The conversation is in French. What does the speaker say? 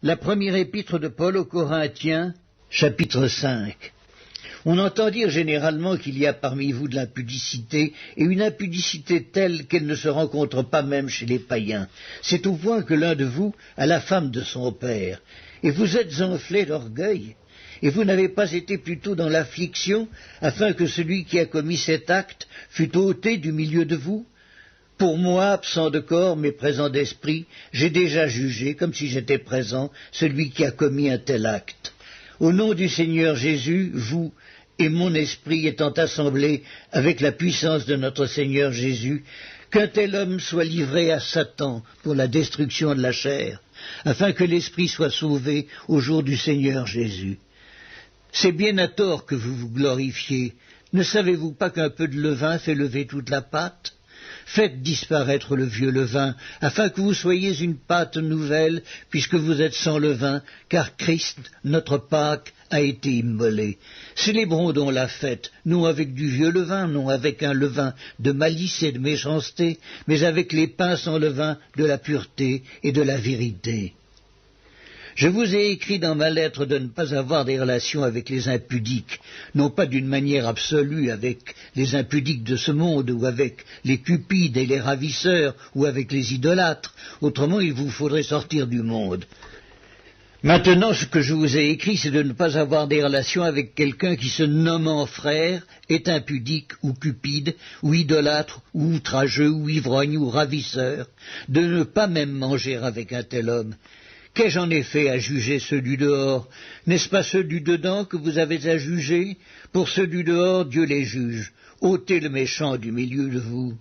La première épître de Paul aux Corinthiens, chapitre 5. On entend dire généralement qu'il y a parmi vous de l'impudicité, et une impudicité telle qu'elle ne se rencontre pas même chez les païens. C'est au point que l'un de vous a la femme de son père, et vous êtes enflés d'orgueil, et vous n'avez pas été plutôt dans l'affliction, afin que celui qui a commis cet acte fût ôté du milieu de vous? Pour moi, absent de corps, mais présent d'esprit, j'ai déjà jugé, comme si j'étais présent, celui qui a commis un tel acte. Au nom du Seigneur Jésus, vous et mon esprit étant assemblés avec la puissance de notre Seigneur Jésus, qu'un tel homme soit livré à Satan pour la destruction de la chair, afin que l'esprit soit sauvé au jour du Seigneur Jésus. C'est bien à tort que vous vous glorifiez. Ne savez-vous pas qu'un peu de levain fait lever toute la pâte ? Faites disparaître le vieux levain, afin que vous soyez une pâte nouvelle, puisque vous êtes sans levain, car Christ, notre Pâque, a été immolé. Célébrons donc la fête, non avec du vieux levain, non avec un levain de malice et de méchanceté, mais avec les pains sans levain de la pureté et de la vérité. Je vous ai écrit dans ma lettre de ne pas avoir des relations avec les impudiques, non pas d'une manière absolue avec les impudiques de ce monde, ou avec les cupides et les ravisseurs, ou avec les idolâtres, autrement il vous faudrait sortir du monde. Maintenant, ce que je vous ai écrit, c'est de ne pas avoir des relations avec quelqu'un qui, se nommant frère, est impudique ou cupide, ou idolâtre, ou outrageux, ou ivrogne, ou ravisseur, de ne pas même manger avec un tel homme. Qu'ai-je en effet à juger ceux du dehors? N'est-ce pas ceux du dedans que vous avez à juger? Pour ceux du dehors, Dieu les juge. Ôtez le méchant du milieu de vous.